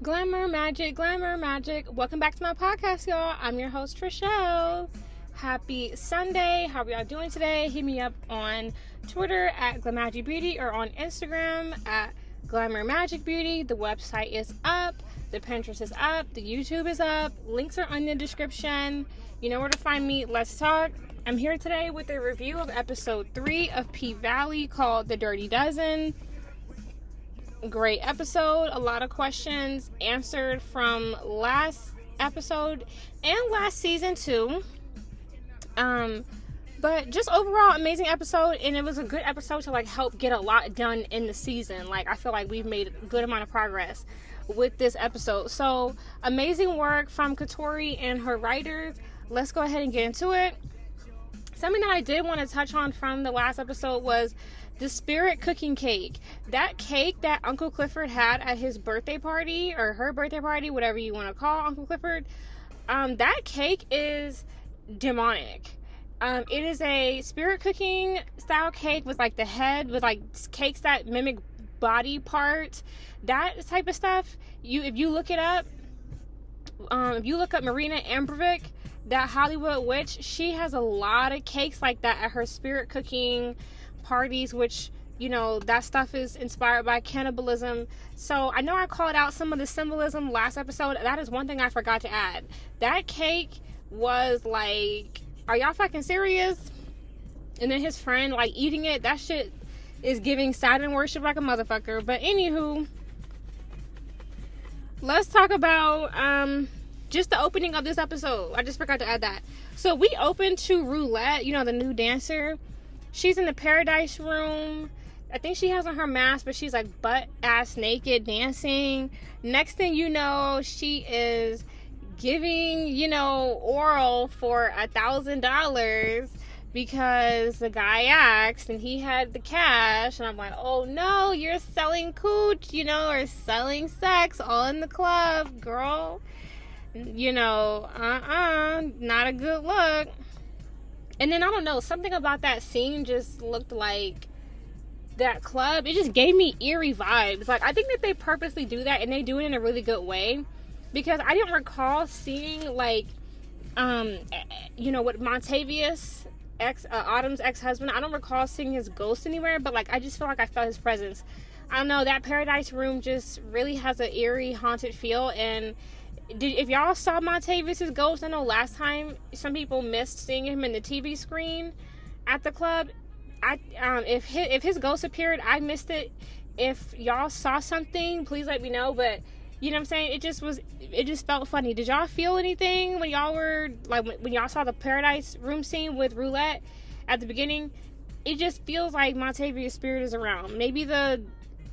Glamour magic, glamour magic. Welcome back to my podcast, y'all. I'm your host, Trishelle. Happy Sunday. How are y'all doing today? Hit me up on Twitter at Glamagic Beauty or on Instagram at Glamour Magic Beauty. The website is up. The Pinterest is up. The YouTube is up. Links are in the description. You know where to find me. Let's talk. I'm here today with a review of episode 3 of P-Valley called The Dirty Dozen. Great episode. A lot of questions answered from last episode and last season too. But just overall amazing episode, and it was a good episode to help get a lot done in the season. I feel like we've made a good amount of progress with this episode. So amazing work from Katori and her writers. Let's go ahead and get into it. Something that I did want to touch on from the last episode was the spirit cooking cake. That cake that Uncle Clifford had at his birthday party, or her birthday party, whatever you want to call Uncle Clifford, that cake is demonic. It is a spirit cooking style cake with the head, with cakes that mimic body parts, that type of stuff. If you look it up, if you look up Marina Abramovic, that Hollywood witch, she has a lot of cakes like that at her spirit cooking parties, which, that stuff is inspired by cannibalism. So I know I called out some of the symbolism last episode. That is one thing I forgot to add. That cake was are y'all fucking serious? And then his friend eating it. That shit is giving Saturn worship like a motherfucker. But anywho, let's talk about just the opening of this episode. I just forgot to add that. So we open to Roulette, the new dancer. She's in the Paradise Room. I think she has on her mask, but she's butt-ass naked dancing. Next thing you know, she is giving, oral for $1,000 because the guy asked and he had the cash. And I'm like, oh no, you're selling cooch, or selling sex all in the club, girl. Not a good look. And then, I don't know, something about that scene just looked like that club. It just gave me eerie vibes. I think that they purposely do that, and they do it in a really good way. Because I didn't recall seeing, with Montavious, Autumn's ex-husband, I don't recall seeing his ghost anywhere, but, I just feel like I felt his presence. I don't know, that Paradise Room just really has an eerie, haunted feel, and if y'all saw Montavious' ghost, I know last time some people missed seeing him in the TV screen at the club. If his ghost appeared, I missed it. If y'all saw something, please let me know. But you know what I'm saying? It just felt funny. Did y'all feel anything when y'all were when y'all saw the Paradise Room scene with Roulette at the beginning? It just feels like Montavious' spirit is around. Maybe the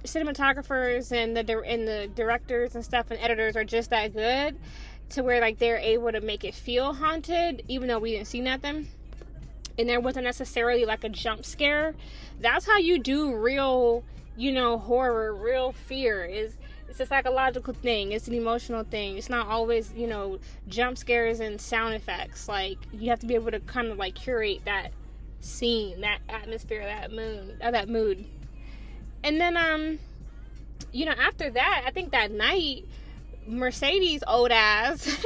cinematographers and the directors and stuff and editors are just that good to where they're able to make it feel haunted, even though we didn't see nothing and there wasn't necessarily a jump scare. That's how you do real horror, real fear. It's a psychological thing. It's an emotional thing. It's not always jump scares and sound effects. You have to be able to kind of curate that scene, that atmosphere, that mood. And then, after that, I think that night, Mercedes old ass,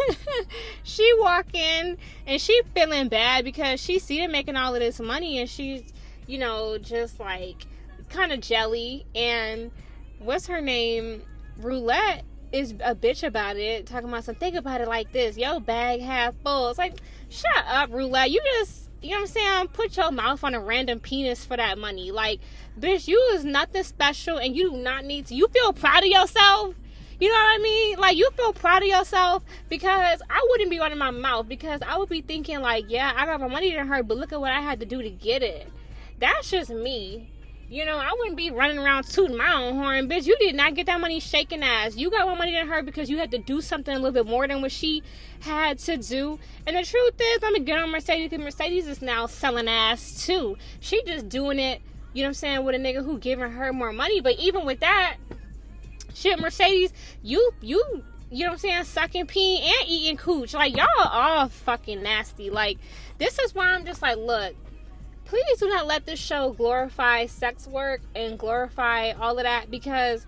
she walk in and she feeling bad because she see them making all of this money and she's, just kind of jelly. And what's her name? Roulette is a bitch about it, talking about think about it like this, yo bag half full. It's shut up, Roulette. You just, you know what I'm saying, put your mouth on a random penis for that money. Bitch, you is nothing special and you do not need to. You feel proud of yourself? You know what I mean? You feel proud of yourself? Because I wouldn't be running my mouth, because I would be thinking yeah, I got more money than her, but look at what I had to do to get it. That's just me. I wouldn't be running around tooting my own horn. Bitch, you did not get that money shaking ass. You got more money than her because you had to do something a little bit more than what she had to do. And the truth is, let me get on Mercedes, because Mercedes is now selling ass too. She just doing it, you know what I'm saying, with a nigga who giving her more money. But even with that, shit, Mercedes, you know what I'm saying, sucking pee and eating cooch. Y'all are all fucking nasty. This is why I'm just look, please do not let this show glorify sex work and glorify all of that, because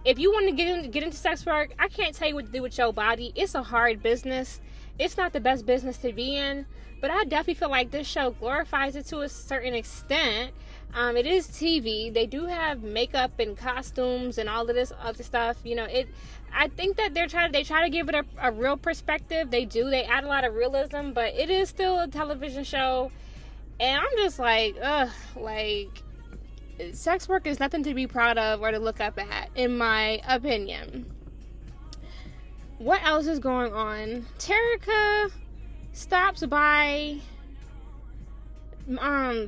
if you want to get into sex work, I can't tell you what to do with your body. It's a hard business. It's not the best business to be in, but I definitely feel like this show glorifies it to a certain extent. It is TV. They do have makeup and costumes and all of this other stuff. You know, I think that they try to give it a real perspective. They do. They add a lot of realism, but it is still a television show. And I'm just like, ugh, like, sex work is nothing to be proud of or to look up at, in my opinion. What else is going on? Terica stops by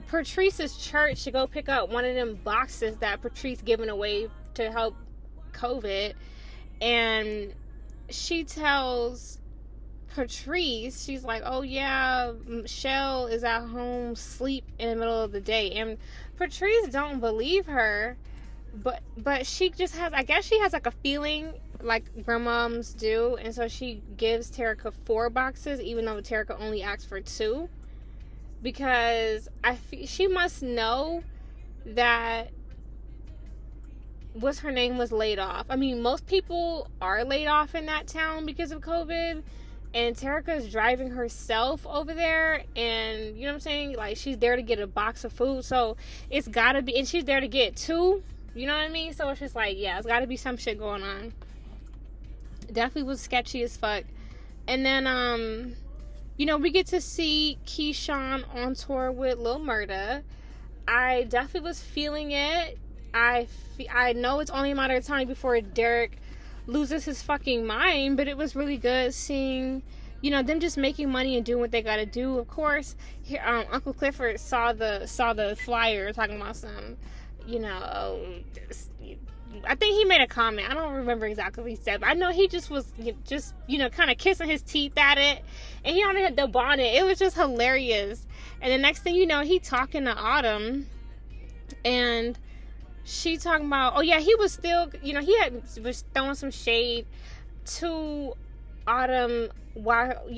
Patrice's church to go pick up one of them boxes that Patrice given away to help COVID, and she tells Patrice, she's like, oh yeah, Michelle is at home sleep in the middle of the day, and Patrice don't believe her, but she just has, I guess she has like a feeling like grandmoms do, and so she gives Terica 4 boxes even though Terica only asked for 2, because she must know that what's her name was laid off. I mean, most people are laid off in that town because of COVID, and Terica's driving herself over there, and you know what I'm saying, like, she's there to get a box of food, so it's gotta be, and she's there to get 2, you know what I mean? So it's just like, yeah, it's gotta be some shit going on. Definitely was sketchy as fuck. And then you know, we get to see Keyshawn on tour with Lil Murda. I definitely was feeling it. I know it's only a matter of time before Derek loses his fucking mind, but it was really good seeing, you know, them just making money and doing what they gotta do. Of course, here, Uncle Clifford saw the flyer talking about some, you know, I think he made a comment. I don't remember exactly what he said, but I know he just was you know, kind of kissing his teeth at it, and he only had the bonnet. It was just hilarious. And the next thing you know, he talking to Autumn, and she talking about, oh yeah, he was still, you know, was throwing some shade to Autumn while,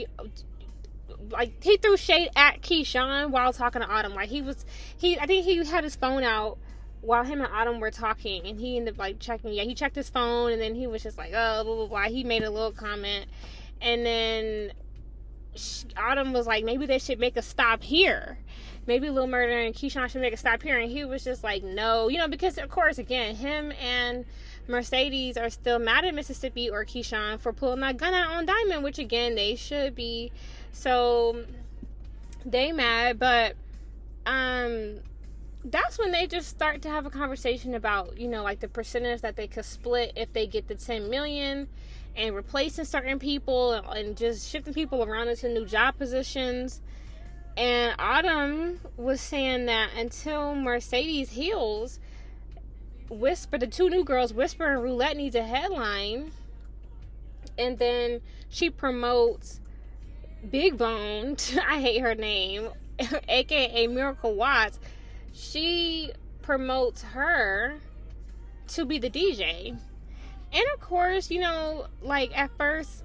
like, he threw shade at Keyshawn while talking to Autumn. Like, I think he had his phone out while him and Autumn were talking, and he ended up, like, checking, he checked his phone, and then he was just like, oh, blah, blah, blah. He made a little comment, and then Autumn was like, maybe they should make a stop here. Maybe Lil Murda and Keyshawn should make a stop here, and he was just like, no, you know, because, of course, again, him and Mercedes are still mad at Mississippi or Keyshawn for pulling that gun out on Diamond, which, again, they should be, so they mad, but, that's when they just start to have a conversation about, you know, like the percentage that they could split if they get the 10 million, and replacing certain people and just shifting people around into new job positions. And Autumn was saying that until Mercedes heals, the 2 new girls, Whisper and Roulette, needs a headline. And then she promotes Big Bone, I hate her name, aka Miracle Watts. She promotes her to be the DJ. And of course, you know, like, at first,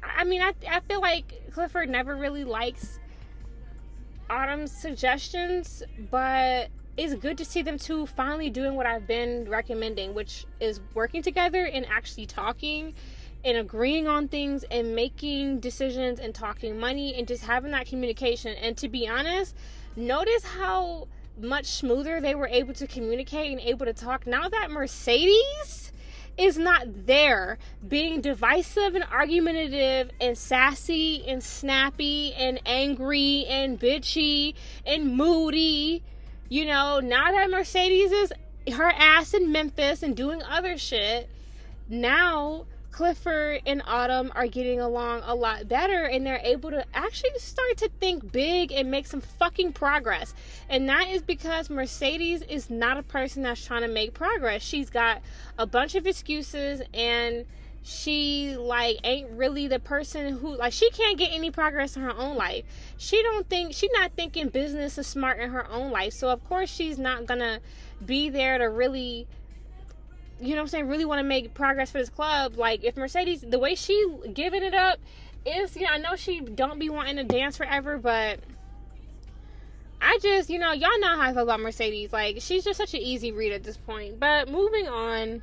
I mean, I feel like Clifford never really likes Autumn's suggestions, but it's good to see them two finally doing what I've been recommending, which is working together and actually talking and agreeing on things and making decisions and talking money and just having that communication. And to be honest, notice how much smoother they were able to communicate and able to talk now that Mercedes is not there being divisive and argumentative and sassy and snappy and angry and bitchy and moody. You know, now that Mercedes is her ass in Memphis and doing other shit, now Clifford and Autumn are getting along a lot better, and they're able to actually start to think big and make some fucking progress. And that is because Mercedes is not a person that's trying to make progress. She's got a bunch of excuses, and she, like, ain't really the person who, like, she can't get any progress in her own life. She's not thinking business is smart in her own life. So of course she's not gonna be there to really, you know what I'm saying, really want to make progress for this club. Like, if Mercedes, the way she giving it up is, you know, I know she don't be wanting to dance forever, but I just, you know, y'all know how I feel about Mercedes. Like, she's just such an easy read at this point. But moving on,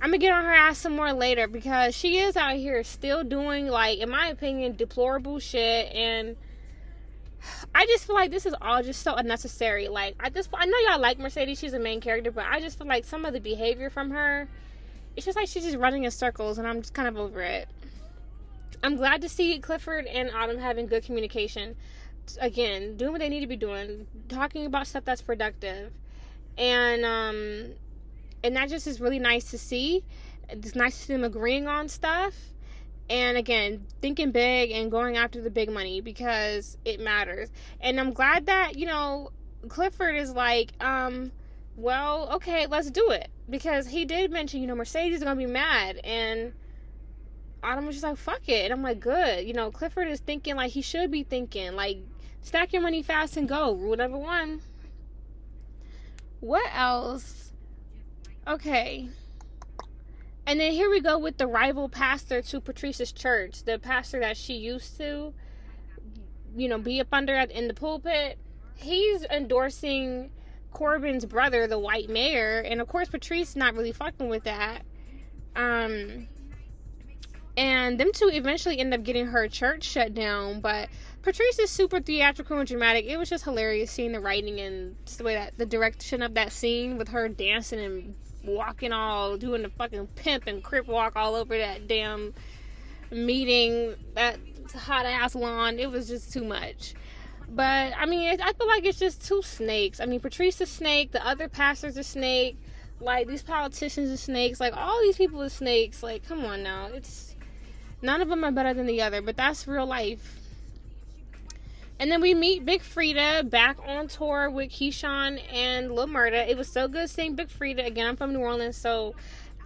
I'm gonna get on her ass some more later, because she is out here still doing, like, in my opinion, deplorable shit. And I just feel like this is all just so unnecessary. Like, I know y'all like Mercedes, she's a main character, but I just feel like some of the behavior from her, it's just like she's just running in circles, and I'm just kind of over it. I'm glad to see Clifford and Autumn having good communication. Again, doing what they need to be doing, talking about stuff that's productive. And that just is really nice to see. It's nice to see them agreeing on stuff. And again, thinking big and going after the big money, because it matters. And I'm glad that, you know, Clifford is like, well, okay, let's do it. Because he did mention, you know, Mercedes is going to be mad. And Autumn was just like, fuck it. And I'm like, good. You know, Clifford is thinking like he should be thinking. Like, stack your money fast and go. Rule number 1. What else? Okay. And then here we go with the rival pastor to Patrice's church. The pastor that she used to, you know, be up under in the pulpit. He's endorsing Corbin's brother, the white mayor. And of course, Patrice not really fucking with that. And them two eventually end up getting her church shut down. But Patrice is super theatrical and dramatic. It was just hilarious seeing the writing and just the way that the direction of that scene with her dancing and walking all, doing the fucking pimp and crip walk all over that damn meeting, that hot ass lawn. It was just too much. But I mean, I feel like it's just two snakes. I mean, Patrice is a snake, the other pastor's a snake, like these politicians are snakes, like all these people are snakes. Like, come on now, it's none of them are better than the other, but that's real life. And then we meet Big Freedia back on tour with Keyshawn and Lil Murda. It was so good seeing Big Freedia. Again, I'm from New Orleans, so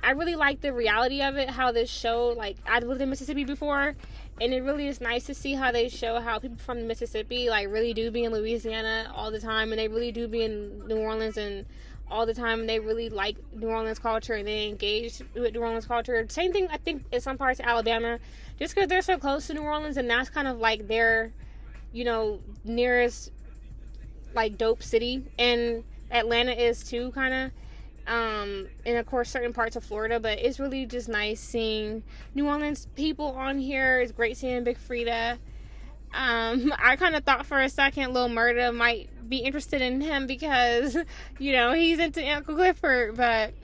I really like the reality of it, how this show, like, I lived in Mississippi before, and it really is nice to see how they show how people from Mississippi, like, really do be in Louisiana all the time, and they really do be in New Orleans and all the time, and they really like New Orleans culture, and they engage with New Orleans culture. Same thing, I think, in some parts of Alabama, just because they're so close to New Orleans, and that's kind of like their, you know, nearest, like, dope city. And Atlanta is too, kind of. And of course certain parts of Florida, but it's really just nice seeing New Orleans people on here. It's great seeing Big Freedia. I kind of thought for a second Lil Murda might be interested in him because, you know, he's into Uncle Clifford, but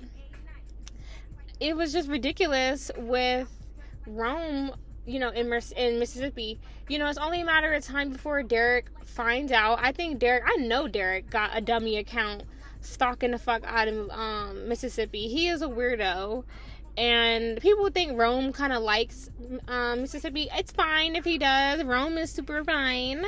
it was just ridiculous with Rome, you know, in Mississippi. You know, it's only a matter of time before Derek finds out. I know Derek got a dummy account stalking the fuck out of Mississippi. He is a weirdo, and people think Rome kind of likes Mississippi. It's fine if he does. Rome is super fine.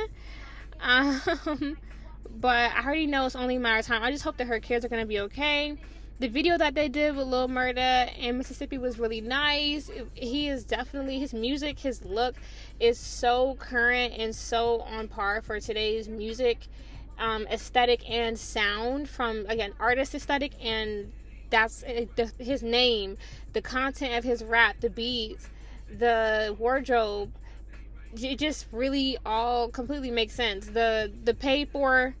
But I already know it's only a matter of time. I just hope that her kids are gonna be okay. The video that they did with Lil Murda in Mississippi was really nice. He is definitely, his music, his look is so current and so on par for today's music aesthetic and sound, from, again, artist aesthetic, and that's his name, the content of his rap, the beats, the wardrobe. It just really all completely makes sense. The paid for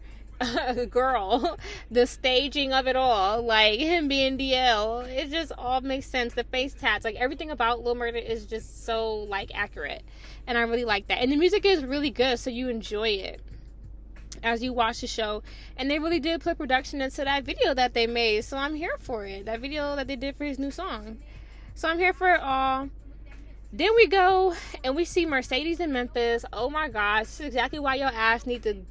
girl, the staging of it all, like him being DL, it just all makes sense. The face tats, like everything about Lil Murda is just so, like, accurate, and I really like that. And the music is really good, so you enjoy it as you watch the show. And they really did put production into that video that they made, so I'm here for it. That video that they did for his new song, so I'm here for it all. Then we go and we see Mercedes in Memphis. Oh my gosh, this is exactly why your ass need to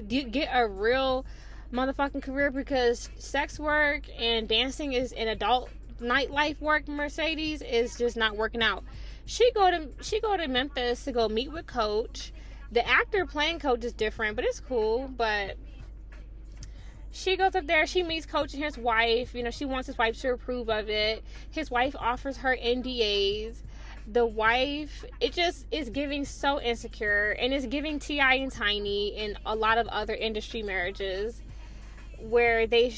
get a real motherfucking career, because sex work and dancing is an adult nightlife work. Mercedes is just not working out. She go to Memphis to go meet with Coach. The actor playing Coach is different, but it's cool. But she goes up there, she meets Coach and his wife. You know, she wants his wife to approve of it. His wife offers her NDAs. The wife, it just is giving so insecure, and it's giving T.I. and Tiny and a lot of other industry marriages where they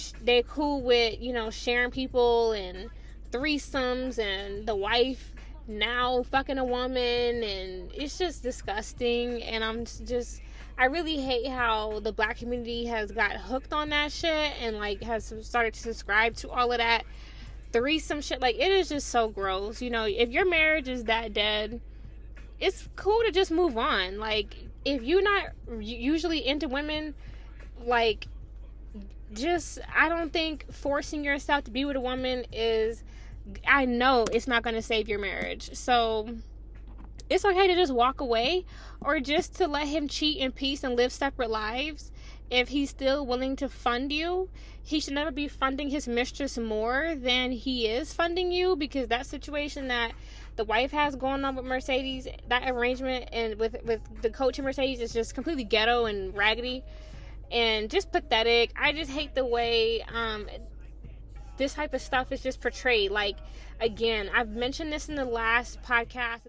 cool with, you know, sharing people and threesomes, and the wife now fucking a woman, and it's just disgusting. And I really hate how the black community has got hooked on that shit and, like, has started to subscribe to all of that. threesome shit. Like, it is just so gross. You know, if your marriage is that dead, it's cool to just move on. Like, if you're not usually into women, like, just, I don't think forcing yourself to be with a woman is, I know it's not going to save your marriage. So it's okay to just walk away, or just to let him cheat in peace and live separate lives. If he's still willing to fund you, he should never be funding his mistress more than he is funding you, because that situation that the wife has going on with Mercedes, that arrangement and with the coach and Mercedes, is just completely ghetto and raggedy and just pathetic. I just hate the way this type of stuff is just portrayed. Like, again, I've mentioned this in the last podcast.